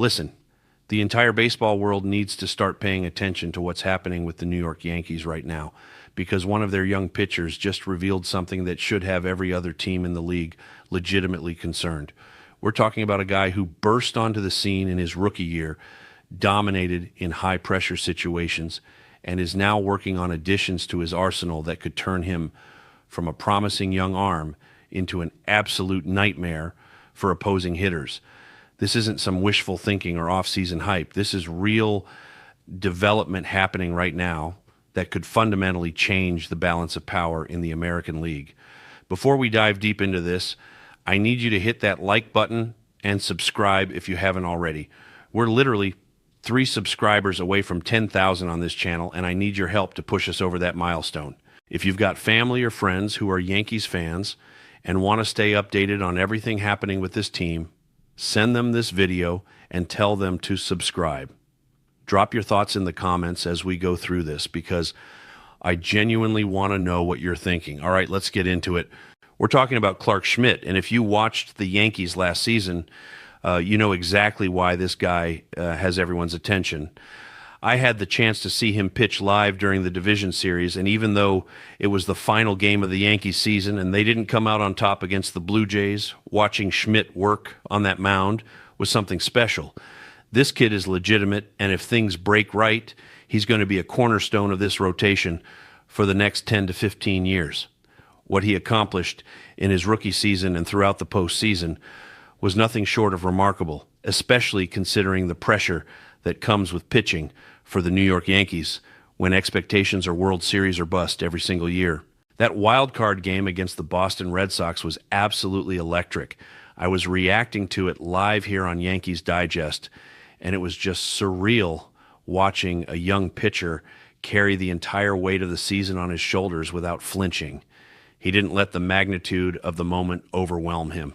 Listen, the entire baseball world needs to start paying attention to what's happening with the New York Yankees right now, because one of their young pitchers just revealed something that should have every other team in the league legitimately concerned. We're talking about a guy who burst onto the scene in his rookie year, dominated in high-pressure situations, and is now working on additions to his arsenal that could turn him from a promising young arm into an absolute nightmare for opposing hitters. This isn't some wishful thinking or off-season hype. This is real development happening right now that could fundamentally change the balance of power in the American League. Before we dive deep into this, I need you to hit that like button and subscribe if you haven't already. We're literally 3 subscribers away from 10,000 on this channel, and I need your help to push us over that milestone. If you've got family or friends who are Yankees fans and want to stay updated on everything happening with this team, send them this video and tell them to subscribe. Drop your thoughts in the comments as we go through this, because I genuinely want to know what you're thinking. All right, let's get into it. We're talking about Clarke Schmidt, and if you watched the Yankees last season, you know exactly why this guy has everyone's attention. I had the chance to see him pitch live during the division series, and even though it was the final game of the Yankees season and they didn't come out on top against the Blue Jays, watching Schmidt work on that mound was something special. This kid is legitimate, and if things break right, he's going to be a cornerstone of this rotation for the next 10 to 15 years. What he accomplished in his rookie season and throughout the postseason was nothing short of remarkable, especially considering the pressure that comes with pitching for the New York Yankees when expectations are World Series or bust every single year. That wild card game against the Boston Red Sox was absolutely electric. I was reacting to it live here on Yankees Digest, and it was just surreal watching a young pitcher carry the entire weight of the season on his shoulders without flinching. He didn't let the magnitude of the moment overwhelm him.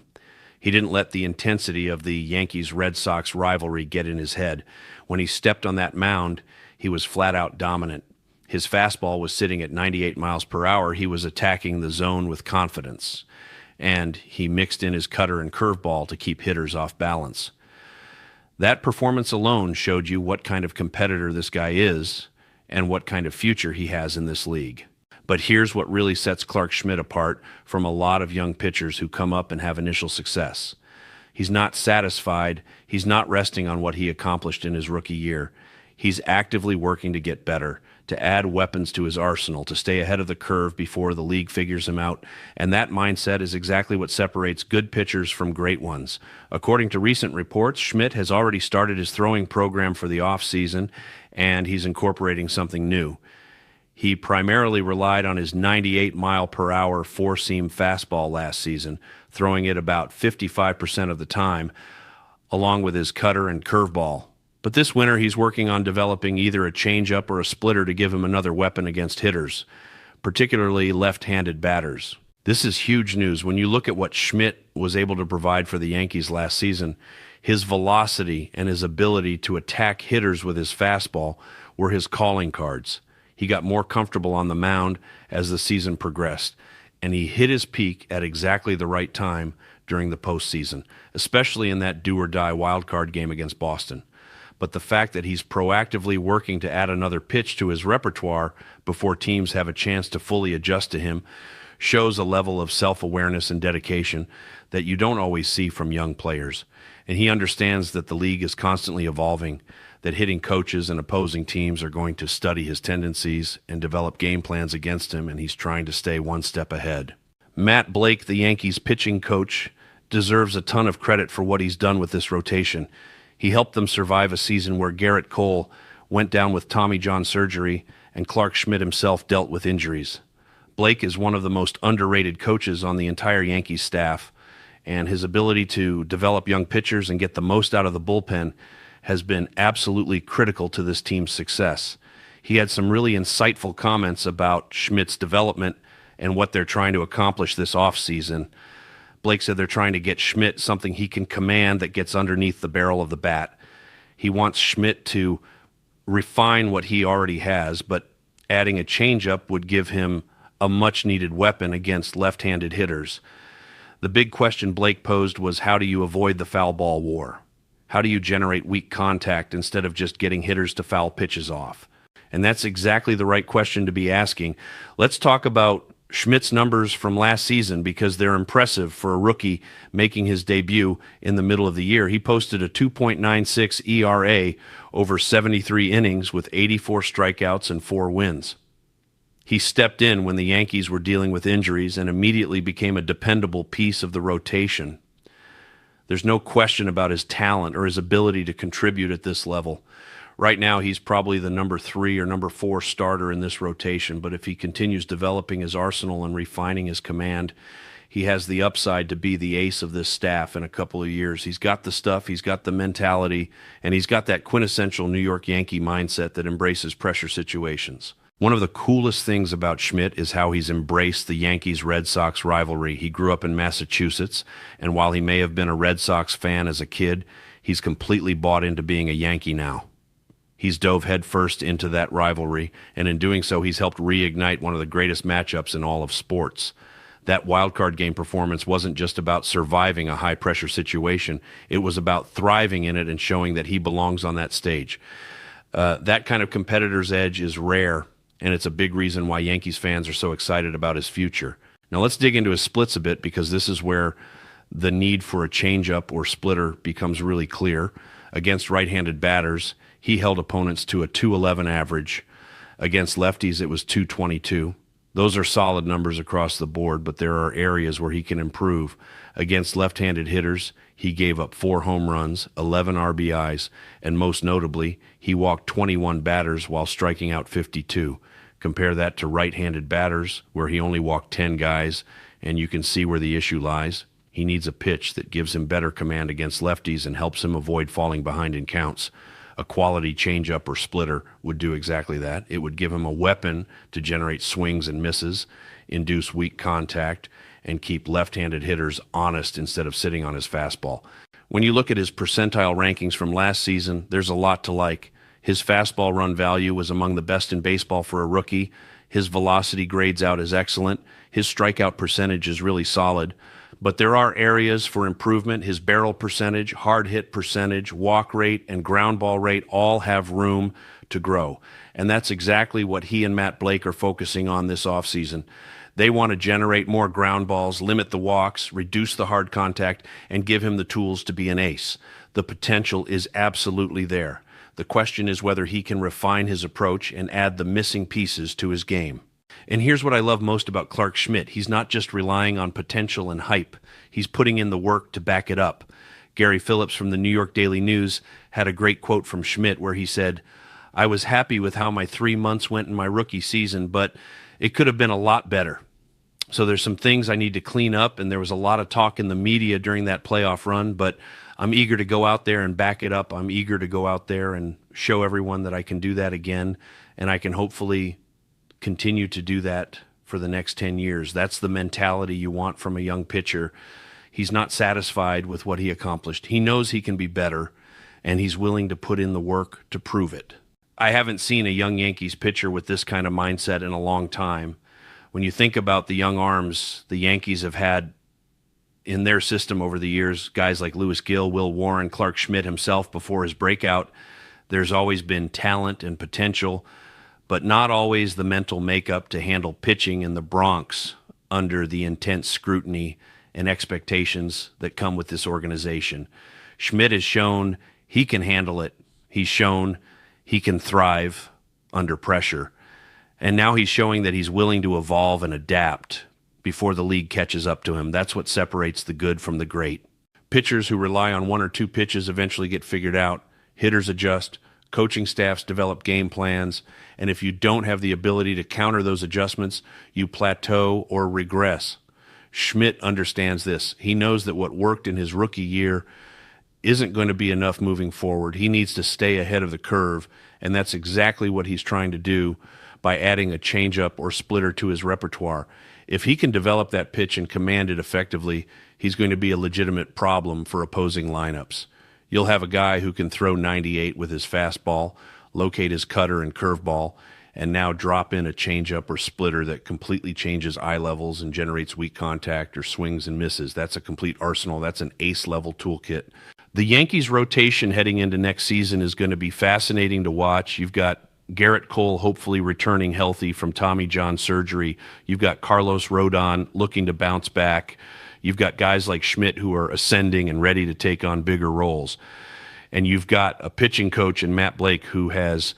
He didn't let the intensity of the Yankees-Red Sox rivalry get in his head. When he stepped on that mound, he was flat-out dominant. His fastball was sitting at 98 miles per hour. He was attacking the zone with confidence, and he mixed in his cutter and curveball to keep hitters off balance. That performance alone showed you what kind of competitor this guy is and what kind of future he has in this league. But here's what really sets Clarke Schmidt apart from a lot of young pitchers who come up and have initial success. He's not satisfied. He's not resting on what he accomplished in his rookie year. He's actively working to get better, to add weapons to his arsenal, to stay ahead of the curve before the league figures him out. And that mindset is exactly what separates good pitchers from great ones. According to recent reports, Schmidt has already started his throwing program for the offseason, and he's incorporating something new. He primarily relied on his 98-mile-per-hour four-seam fastball last season, throwing it about 55% of the time, along with his cutter and curveball. But this winter, he's working on developing either a changeup or a splitter to give him another weapon against hitters, particularly left-handed batters. This is huge news. When you look at what Schmidt was able to provide for the Yankees last season, his velocity and his ability to attack hitters with his fastball were his calling cards. He got more comfortable on the mound as the season progressed, and he hit his peak at exactly the right time during the postseason, especially in that do-or-die wild-card game against Boston. But the fact that he's proactively working to add another pitch to his repertoire before teams have a chance to fully adjust to him shows a level of self-awareness and dedication that you don't always see from young players. And he understands that the league is constantly evolving, that hitting coaches and opposing teams are going to study his tendencies and develop game plans against him, and he's trying to stay one step ahead. Matt Blake, the Yankees pitching coach, deserves a ton of credit for what he's done with this rotation. He helped them survive a season where Garrett Cole went down with Tommy John surgery and Clarke Schmidt himself dealt with injuries. Blake is one of the most underrated coaches on the entire Yankees staff, and his ability to develop young pitchers and get the most out of the bullpen has been absolutely critical to this team's success. He had some really insightful comments about Schmidt's development and what they're trying to accomplish this offseason. Blake said they're trying to get Schmidt something he can command that gets underneath the barrel of the bat. He wants Schmidt to refine what he already has, but adding a changeup would give him a much-needed weapon against left-handed hitters. The big question Blake posed was, how do you avoid the foul ball war? How do you generate weak contact instead of just getting hitters to foul pitches off? And that's exactly the right question to be asking. Let's talk about Schmidt's numbers from last season because they're impressive for a rookie making his debut in the middle of the year. He posted a 2.96 ERA over 73 innings with 84 strikeouts and 4 wins. He stepped in when the Yankees were dealing with injuries and immediately became a dependable piece of the rotation. There's no question about his talent or his ability to contribute at this level. Right now, he's probably the number 3 or number 4 starter in this rotation, but if he continues developing his arsenal and refining his command, he has the upside to be the ace of this staff in a couple of years. He's got the stuff, he's got the mentality, and he's got that quintessential New York Yankee mindset that embraces pressure situations. One of the coolest things about Schmidt is how he's embraced the Yankees-Red Sox rivalry. He grew up in Massachusetts, and while he may have been a Red Sox fan as a kid, he's completely bought into being a Yankee now. He's dove headfirst into that rivalry, and in doing so, he's helped reignite one of the greatest matchups in all of sports. That wildcard game performance wasn't just about surviving a high-pressure situation. It was about thriving in it and showing that he belongs on that stage. That kind of competitor's edge is rare, and it's a big reason why Yankees fans are so excited about his future. Now let's dig into his splits a bit because this is where the need for a changeup or splitter becomes really clear. Against right-handed batters, he held opponents to a 211 average. Against lefties, it was 222. Those are solid numbers across the board, but there are areas where he can improve. Against left-handed hitters, he gave up 4 home runs, 11 RBIs, and most notably, he walked 21 batters while striking out 52. Compare that to right-handed batters, where he only walked 10 guys, and you can see where the issue lies. He needs a pitch that gives him better command against lefties and helps him avoid falling behind in counts. A quality changeup or splitter would do exactly that. It would give him a weapon to generate swings and misses, induce weak contact, and keep left-handed hitters honest instead of sitting on his fastball. When you look at his percentile rankings from last season, there's a lot to like. His fastball run value was among the best in baseball for a rookie. His velocity grades out as excellent. His strikeout percentage is really solid. But there are areas for improvement. His barrel percentage, hard hit percentage, walk rate, and ground ball rate all have room to grow. And that's exactly what he and Matt Blake are focusing on this offseason. They want to generate more ground balls, limit the walks, reduce the hard contact, and give him the tools to be an ace. The potential is absolutely there. The question is whether he can refine his approach and add the missing pieces to his game. And here's what I love most about Clarke Schmidt. He's not just relying on potential and hype. He's putting in the work to back it up. Gary Phillips from the New York Daily News had a great quote from Schmidt where he said, "I was happy with how my 3 months went in my rookie season, but it could have been a lot better. So there's some things I need to clean up, and there was a lot of talk in the media during that playoff run, but I'm eager to go out there and back it up. I'm eager to go out there and show everyone that I can do that again, and I can hopefully continue to do that for the next 10 years. That's the mentality you want from a young pitcher. He's not satisfied with what he accomplished. He knows he can be better, and he's willing to put in the work to prove it. I haven't seen a young Yankees pitcher with this kind of mindset in a long time. When you think about the young arms the Yankees have had in their system over the years, guys like Lewis Gill, Will Warren, Clarke Schmidt himself before his breakout, there's always been talent and potential, but not always the mental makeup to handle pitching in the Bronx under the intense scrutiny and expectations that come with this organization. Schmidt has shown he can handle it. He's shown he can thrive under pressure. And now he's showing that he's willing to evolve and adapt before the league catches up to him. That's what separates the good from the great. Pitchers who rely on 1 or 2 pitches eventually get figured out. Hitters adjust. Coaching staffs develop game plans. And if you don't have the ability to counter those adjustments, you plateau or regress. Schmidt understands this. He knows that what worked in his rookie year isn't going to be enough moving forward. He needs to stay ahead of the curve, and that's exactly what he's trying to do by adding a changeup or splitter to his repertoire. If he can develop that pitch and command it effectively, he's going to be a legitimate problem for opposing lineups. You'll have a guy who can throw 98 with his fastball, locate his cutter and curveball, and now drop in a changeup or splitter that completely changes eye levels and generates weak contact or swings and misses. That's a complete arsenal. That's an ace-level toolkit. The Yankees rotation heading into next season is going to be fascinating to watch. You've got Garrett Cole hopefully returning healthy from Tommy John surgery. You've got Carlos Rodon looking to bounce back. You've got guys like Schmidt who are ascending and ready to take on bigger roles. And you've got a pitching coach in Matt Blake who has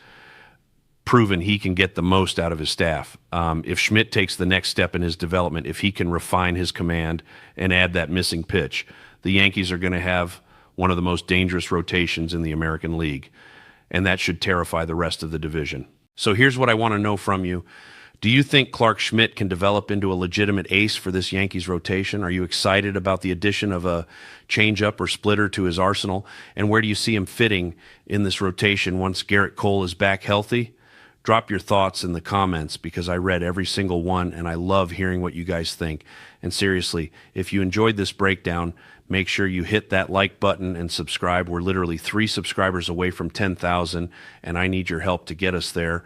proven he can get the most out of his staff. If Schmidt takes the next step in his development, if he can refine his command and add that missing pitch, the Yankees are going to have one of the most dangerous rotations in the American League, and that should terrify the rest of the division. So here's what I want to know from you. Do you think Clark Schmidt can develop into a legitimate ace for this Yankees rotation? Are you excited about the addition of a changeup or splitter to his arsenal? And where do you see him fitting in this rotation once Garrett Cole is back healthy? Drop your thoughts in the comments because I read every single one and I love hearing what you guys think. And seriously, if you enjoyed this breakdown, make sure you hit that like button and subscribe. We're literally 3 subscribers away from 10,000, and I need your help to get us there.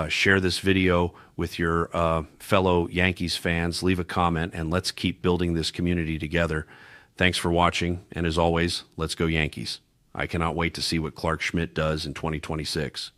Share this video with your fellow Yankees fans. Leave a comment, and let's keep building this community together. Thanks for watching, and as always, let's go Yankees. I cannot wait to see what Clark Schmidt does in 2026.